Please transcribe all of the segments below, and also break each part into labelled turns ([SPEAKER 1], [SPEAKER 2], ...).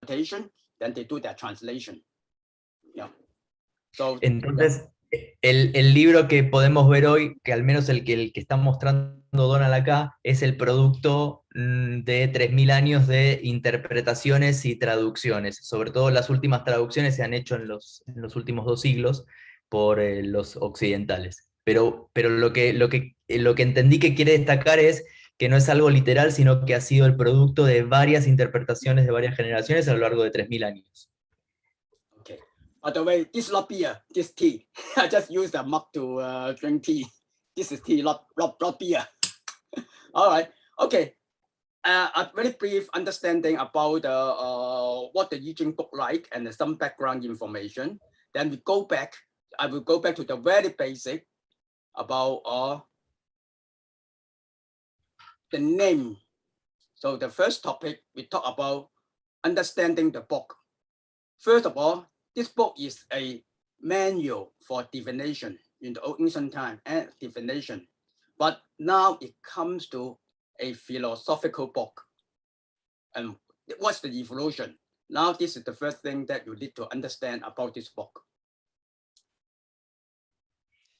[SPEAKER 1] interpretation, then they do their translation. Yeah. So,
[SPEAKER 2] entonces, el libro que podemos ver hoy, que al menos el que está mostrando Donald acá, es el producto de 3000 años de interpretaciones y traducciones. Sobre todo las últimas traducciones se han hecho en los últimos 2 siglos por los occidentales. Pero lo que entendí que quiere destacar es que no es algo literal, sino que ha sido el producto de varias interpretaciones de varias generaciones a lo largo de 3000 años.
[SPEAKER 1] okay. By the way, this is not beer, this is tea. I just used a mug to drink tea. This is tea, not beer. All right. Okay. A very brief understanding about what the I Ching book like and some background information. Then we go back. I will go back to the very basic about the name. So the first topic, we talk about understanding the book. First of all, this book is a manual for divination in the ancient time and divination. But now it comes to a philosophical book. And what's the evolution? Now this is the first thing that you need to understand about this book.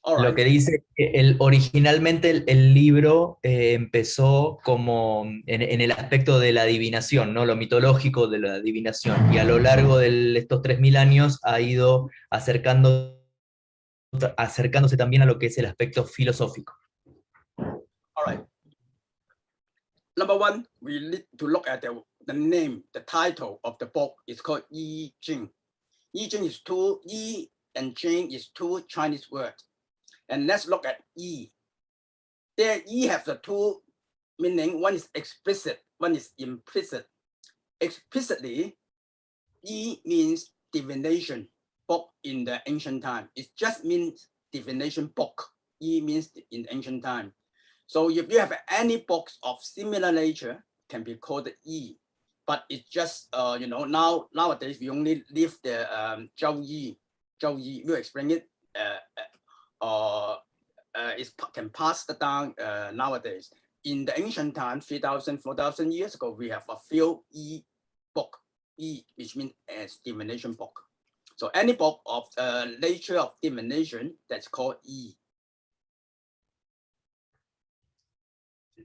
[SPEAKER 1] All right.
[SPEAKER 2] Lo que dice que originalmente el libro empezó como en el aspecto de la adivinación, ¿no? Lo mitológico de la adivinación, y a lo largo de estos 3000 años ha ido acercándose también a lo que es el aspecto filosófico.
[SPEAKER 1] All right. Number one, we need to look at the name, the title of the book. It's called I Ching. I Ching is I and Ching is 2 Chinese words. And let's look at I. There, I have the 2 meaning. One is explicit, one is implicit. Explicitly, I means divination book in the ancient time. It just means divination book. I means in ancient time. So if you have any books of similar nature, can be called I. But it's just, nowadays we only leave the Zhou Yi. You explain it. It can pass down nowadays. In the ancient time, 3,000, 4,000 years ago, we have a few I book, I, which means as divination book. So any book of nature of divination, that's called I.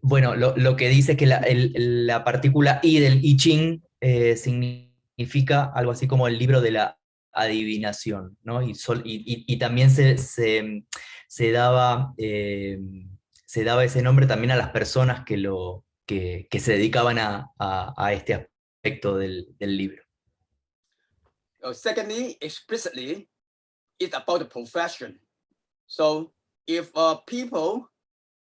[SPEAKER 2] Bueno, lo que dice que la partícula I del I Ching significa algo así como el libro de la adivinación, ¿no? Y también se daba ese nombre también a las personas que se dedicaban a este aspecto del libro.
[SPEAKER 1] Secondly, explicitly, it's about the profession. So if people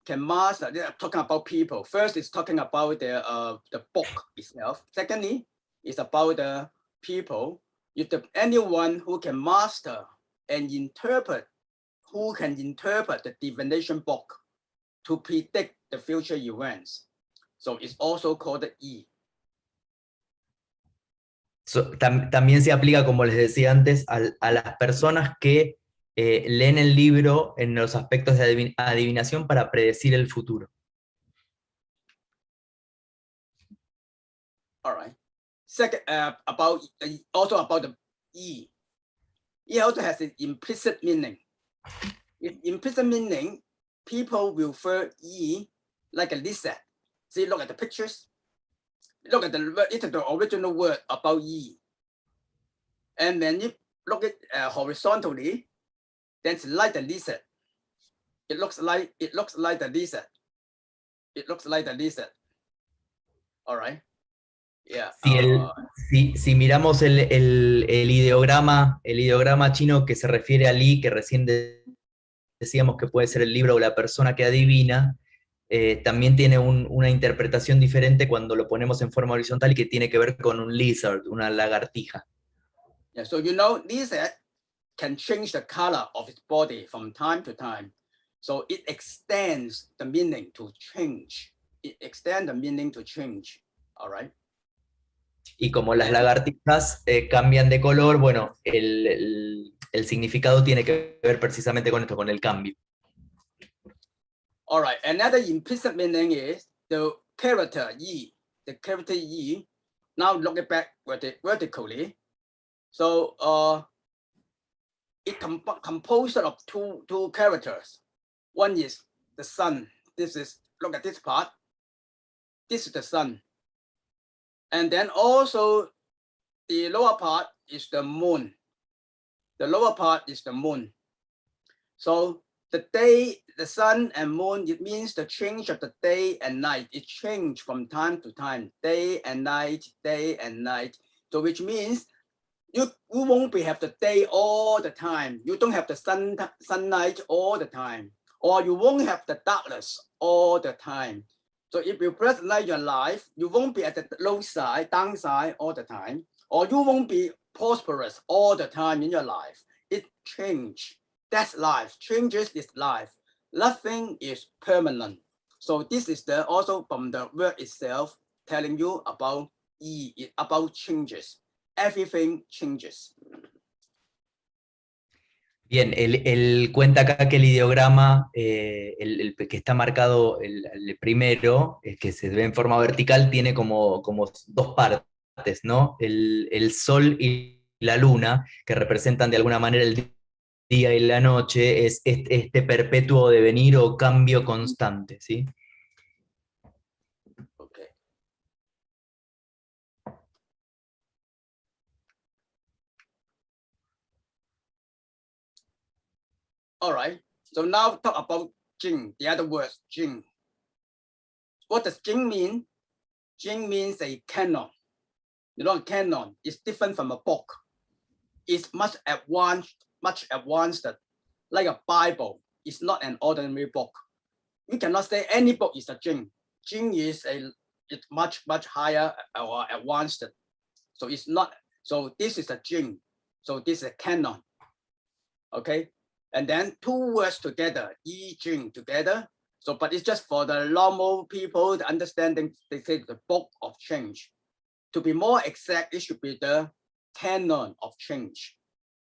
[SPEAKER 1] can master, they're talking about people. First, it's talking about the book itself. Secondly, it's about the people. If anyone who can master and interpret, who can interpret the divination book to predict the future events. So it's also called I.
[SPEAKER 2] También se aplica, como les decía antes, a las personas que leen el libro en los aspectos de adivinación para predecir el futuro.
[SPEAKER 1] All right. Second, also about the I. I also has an implicit meaning. In implicit meaning, people will refer I like a lizard. See, look at the pictures. Look at the word, it's the original word about I. And when you look at horizontally, then it's like the lizard. It looks like the lizard. It looks like the lizard. All right. Yeah.
[SPEAKER 2] Si miramos el ideograma chino que se refiere al I, que recién decíamos que puede ser el libro o la persona que adivina, también tiene una interpretación diferente cuando lo ponemos en forma horizontal y que tiene que ver con un lizard, una lagartija.
[SPEAKER 1] Yeah, so lizard can change the color of its body from time to time. So it extends the meaning to change. It extends the meaning to change. All right.
[SPEAKER 2] Y como las lagartijas cambian de color, bueno, el significado tiene que ver precisamente con esto, con el cambio.
[SPEAKER 1] All right, another implicit meaning is the character I. The character I Now look it back vertically. So it composed of two characters. One is the sun. This is, look at this part. This is the sun. And then also the lower part is the moon. The lower part is the moon. So the day, the sun and moon, it means the change of the day and night. It changes from time to time, day and night, day and night. So which means you won't have the day all the time. You don't have the sunlight all the time, or you won't have the darkness all the time. So if you present your life, you won't be at the low side, downside all the time, or you won't be prosperous all the time in your life. It changes. That's life. Changes is life. Nothing is permanent. So this is the also from the word itself telling you about about changes. Everything changes.
[SPEAKER 2] Bien, él cuenta acá que el ideograma, el que está marcado, el primero, que se ve en forma vertical, tiene como dos partes, ¿no? El sol y la luna, que representan de alguna manera el día y la noche, es este perpetuo devenir o cambio constante, ¿sí?
[SPEAKER 1] Okay. All right. So now talk about ching, the other words, ching. What does ching mean? Ching means a canon. You know, a canon is different from a book. It's much advanced, like a Bible. It's not an ordinary book. You cannot say any book is a ching. Ching is it's much higher or advanced. So it's not. So this is a ching. So this is a canon. Okay, and then two words together, yi jing together. So, but it's just for the normal people, the understanding. They say the book of change. To be more exact, it should be the canon of change.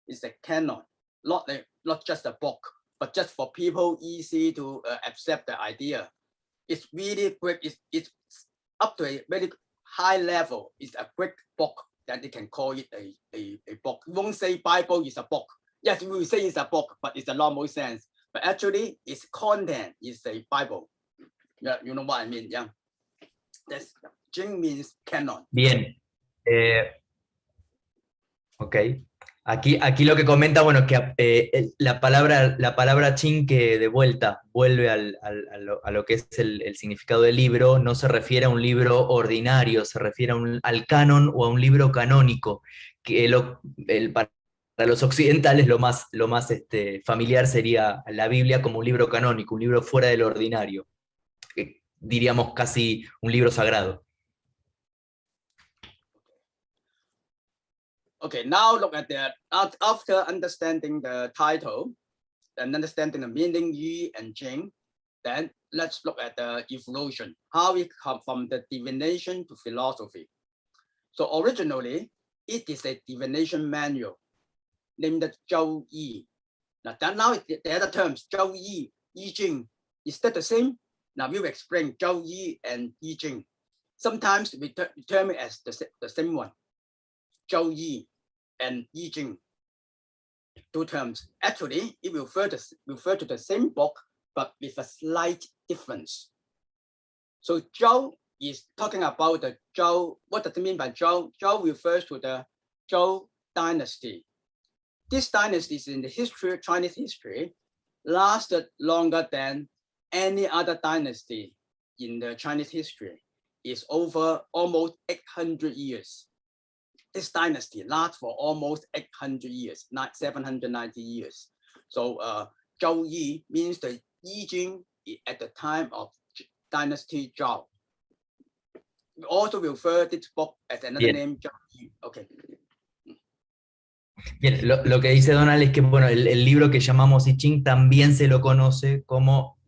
[SPEAKER 1] It's a canon, not just a book, but just for people easy to accept the idea. It's really quick. It's up to a very high level. It's a quick book that they can call it a book. You won't say Bible is a book. Yes, we will say it's a book, but it's a normal sense. But actually, its content is a Bible. Yeah, you know what I mean? Yeah. That's Jing means canon.
[SPEAKER 2] Bien. Ok. Aquí lo que comenta, bueno, que la palabra ching, que de vuelta vuelve a lo que es el significado del libro, no se refiere a un libro ordinario, se refiere al canon o a un libro canónico, que para los occidentales lo más familiar sería la Biblia como un libro canónico, un libro fuera del ordinario, diríamos casi un libro sagrado.
[SPEAKER 1] Okay, now look at that. After understanding the title and understanding the meaning yi and jing, then let's look at the evolution, how it comes from the divination to philosophy. So originally, it is a divination manual named Zhou Yi. Now the other terms, Zhou Yi, Yi Jing, is that the same? Now we'll explain Zhou Yi and Yi Jing. Sometimes we term it as the same one, Zhou Yi and Yi Jing. Two terms. Actually, it will refer to the same book, but with a slight difference. So Zhou is talking about the Zhou. What does it mean by Zhou? Zhou refers to the Zhou dynasty. This dynasty is in the history, Chinese history, lasted longer than any other dynasty in the Chinese history. It's over almost 800 years. This dynasty lasts for almost 800 years, not 790 years. So Zhou Yi means the Yi Jing at the time of Dynasty Zhou. We also refer to this book as another name, Zhou Yi. Okay.
[SPEAKER 2] Bien, lo que dice Donald es que bueno, el libro que llamamos I Ching también se lo conoce como,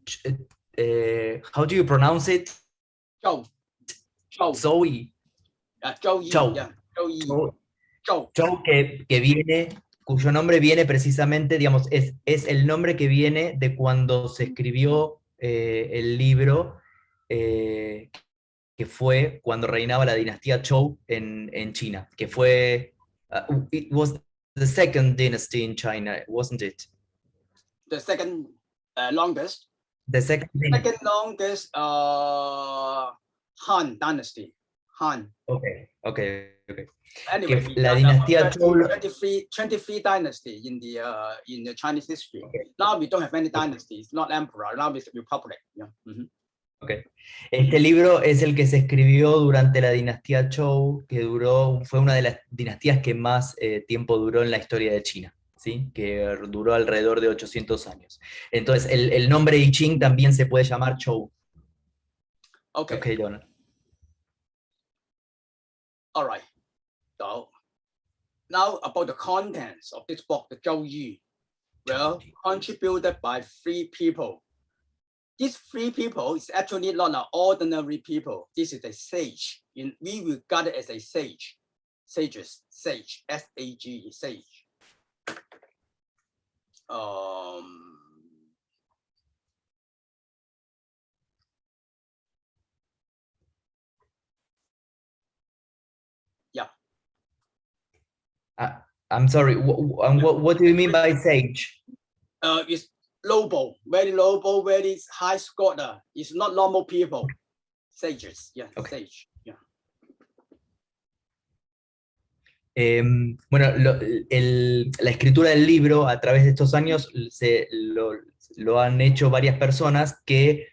[SPEAKER 2] how do you pronounce it?
[SPEAKER 1] Zhou.
[SPEAKER 2] Zhou Yi.
[SPEAKER 1] Zhou Yi.
[SPEAKER 2] Zhou.
[SPEAKER 1] Yeah. Zhou Yi.
[SPEAKER 2] Zhou que viene, cuyo nombre viene precisamente, digamos, es el nombre que viene de cuando se escribió el libro, que fue cuando reinaba la dinastía Zhou en China, que fue, it was the second dynasty in China, wasn't it?
[SPEAKER 1] The second longest.
[SPEAKER 2] The second dynasty.
[SPEAKER 1] Second longest Han dynasty. Han.
[SPEAKER 2] Okay.
[SPEAKER 1] Anyway,
[SPEAKER 2] Que la dinastía Zhou.
[SPEAKER 1] 23 dynasty in the Chinese history. Okay. Now we don't have any dynasties, not emperor. Now it's republic. Yeah. Mm-hmm.
[SPEAKER 2] Okay. Este libro es el que se escribió durante la dinastía Zhou, que fue una de las dinastías que más tiempo duró en la historia de China, ¿sí? Que duró alrededor de 800 años. Entonces, el nombre I Ching también se puede llamar Zhou.
[SPEAKER 1] Okay,
[SPEAKER 2] Donald.
[SPEAKER 1] All right. So, now about the contents of this book, the Zhou Yi, well, contributed by 3 people. These 3 people is actually not an ordinary people. This is a sage. We regard it as a sage. Sages, sage, S-A-G, sage. Yeah.
[SPEAKER 2] I'm sorry, what do you mean by sage?
[SPEAKER 1] It's noble, very high scholar. It's not normal people. Sages, yeah, okay. Sage, yeah.
[SPEAKER 2] Bueno, la escritura del libro a través de estos años lo han hecho varias personas que,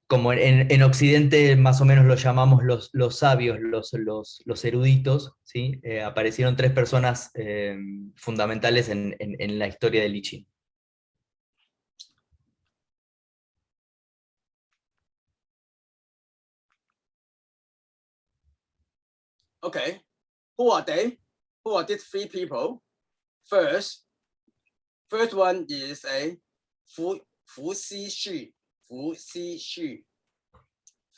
[SPEAKER 2] como en Occidente más o menos lo llamamos los sabios, los eruditos, ¿sí? Aparecieron 3 personas fundamentales en la historia del I Ching.
[SPEAKER 1] Okay, who are they? Who are these 3 people? First one is a Fu Xi.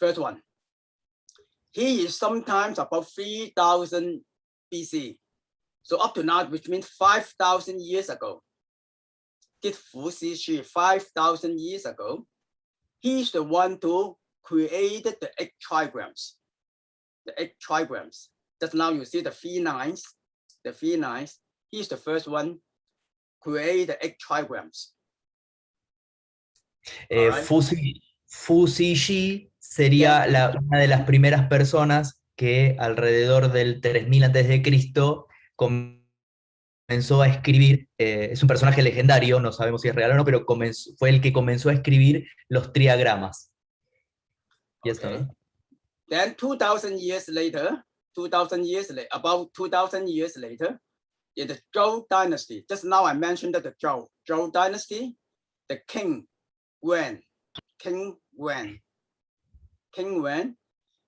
[SPEAKER 1] First one. He is sometimes about 3000 BC. So up to now, which means 5,000 years ago. This Fu Xi, 5,000 years ago, he's the one who created the 8 trigrams. The 8 trigrams. Just now you see the 3 lines. The 3 lines. He's the first one create the 8 trigrams.
[SPEAKER 2] Fu Xi sería una de las primeras personas que alrededor del 3000 a.C. comenzó a escribir, es un personaje legendario, no sabemos si es real o no, pero fue el que comenzó a escribir los triagramas.
[SPEAKER 1] Okay. Then 2,000 years later, about 2,000 years later, in the Zhou dynasty, just now I mentioned that the Zhou dynasty, the King Wen,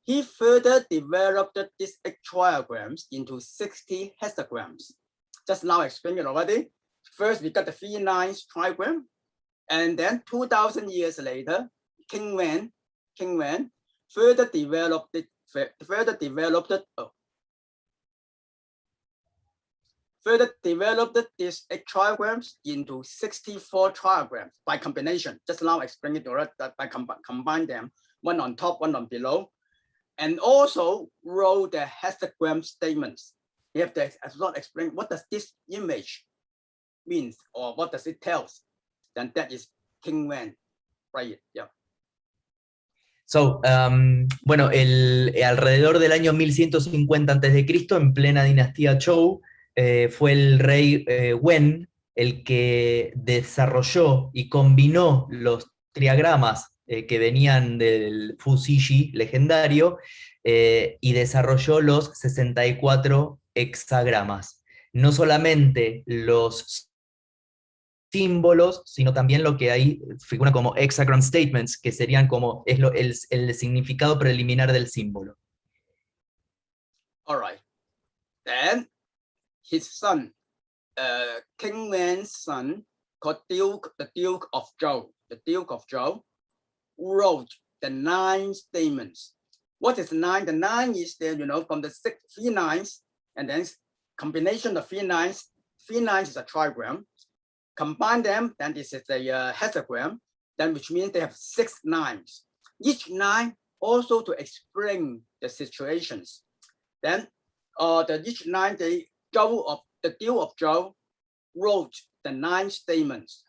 [SPEAKER 1] he further developed these 8 trigrams into 60 hexagrams. Just now I explained it already. First, we got the 3 lines trigram, and then 2,000 years later, King Wen further developed these 8 trigrams into 64 trigrams by combination. Just now I explained it already, that I combine them, one on top, one on below, and also wrote the hexagram statements. You have to as well explain what does this image means or what does it tell. Then that is King Wen, right? Yeah.
[SPEAKER 2] So, bueno, alrededor del año 1150 a.C., en plena dinastía Zhou, fue el rey Wen el que desarrolló y combinó los triagramas que venían del Fu Xi legendario y desarrolló los 64 hexagramas. No solamente los símbolos, sino también lo que ahí figura como hexagram statements, que serían como el significado preliminar del símbolo.
[SPEAKER 1] All right. Then his son, King Wen's son, called the Duke of Zhou, wrote the 9 statements. What is 9? The 9 is there, from the 3 lines, and then combination of 3 lines. 3 lines is a trigram. Combine them, then this is a hexagram, then which means they have 6 lines. Each line also to explain the situations. Then each 9 day, the Duke of Zhou wrote the 9 statements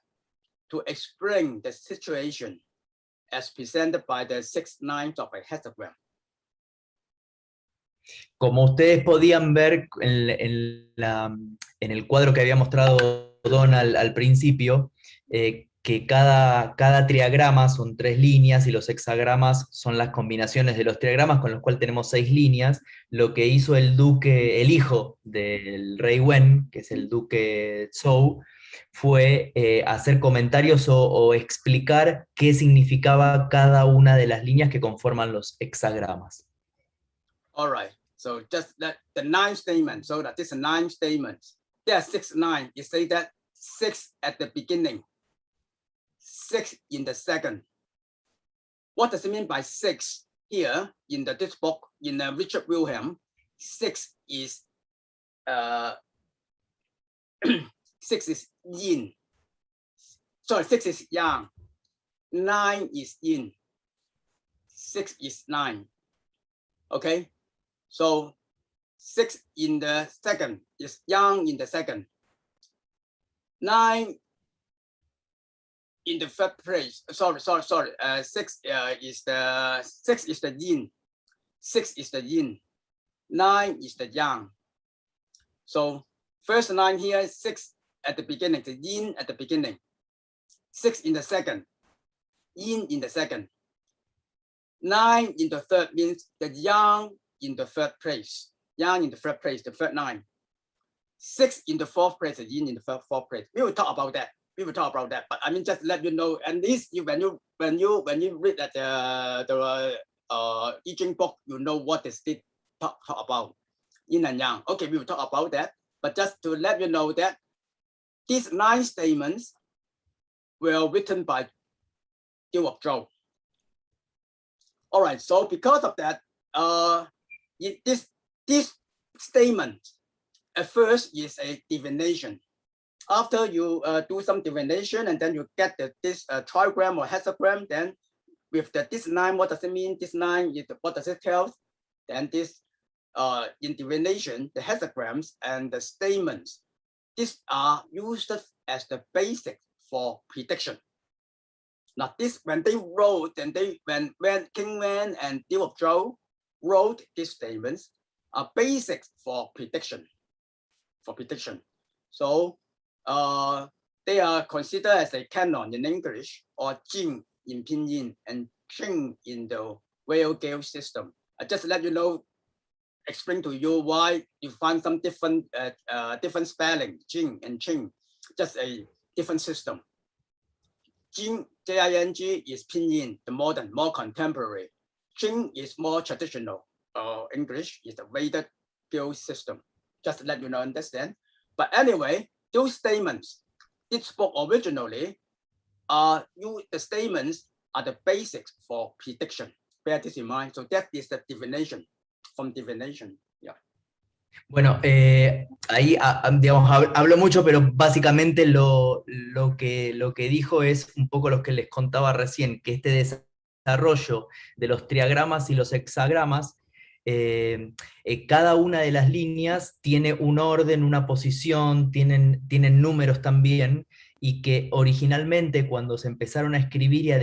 [SPEAKER 1] to explain the situation as presented by the 6 lines of a hexagram.
[SPEAKER 2] Como ustedes podían ver en el cuadro que había mostrado Don al principio, que cada triagrama son 3 líneas y los hexagramas son las combinaciones de los triagramas, con los cuales tenemos 6 líneas. Lo que hizo el hijo del rey Wen, que es el duque Zhou, fue hacer comentarios o explicar qué significaba cada una de las líneas que conforman los hexagramas.
[SPEAKER 1] All right, so just that the 9 statements, so that this 9 statements, there are 6 lines. You say that 6 at the beginning, 6 in the second. What does it mean by 6 here in this book, in Richard Wilhelm? 6 is 6 is yin. Sorry, 6 is yang. 9 is yin. 6 is 9. Okay, so 6 in the second is yang in the second. 9 in the third place. Sorry. 6 is the yin. 6 is the yin. 9 is the yang. So first 9 here, 6 at the beginning, the yin at the beginning. 6 in the second, yin in the second. 9 in the third means the yang in the third place. Yang in the third place, the third 9. 6 in the fourth place, the yin in the fourth place. We will talk about that. But I mean, just let you know. And this, when you read that the I Ching book, you know what is it talk about, yin and yang. Okay, we will talk about that. But just to let you know that these 9 statements were written by Duke of Zhou. All right, so because of that, this statement at first is a divination. After you do some divination and then you get this trigram or hexagram, then with this 9, what does it mean? This 9, what does it tell? Then this in divination, the hexagrams and the statements, these are used as the basic for prediction. Now this, when they wrote, and when King Wen and Duke of Zhou wrote these statements, are basics for prediction. So they are considered as a canon in English, or ching in pinyin and ching in the Whale Gale system. I just let you know, explain to you why you find some different spelling, jing and ching, just a different system. Jing, J-I-N-G, is pinyin, the modern, more contemporary. Ching is more traditional. English is the weighted scale system. Just to let you know, understand. But anyway, those statements, this book originally, the statements are the basics for prediction. Bear this in mind. So that is the divination, from divination. Yeah.
[SPEAKER 2] Bueno, ahí digamos, hablo mucho, pero básicamente lo que dijo es un poco lo que les contaba recién, que este desarrollo de los triagramas y los hexagramas, cada una de las líneas tiene un orden, una posición, tienen números también, y que originalmente cuando se empezaron a escribir y a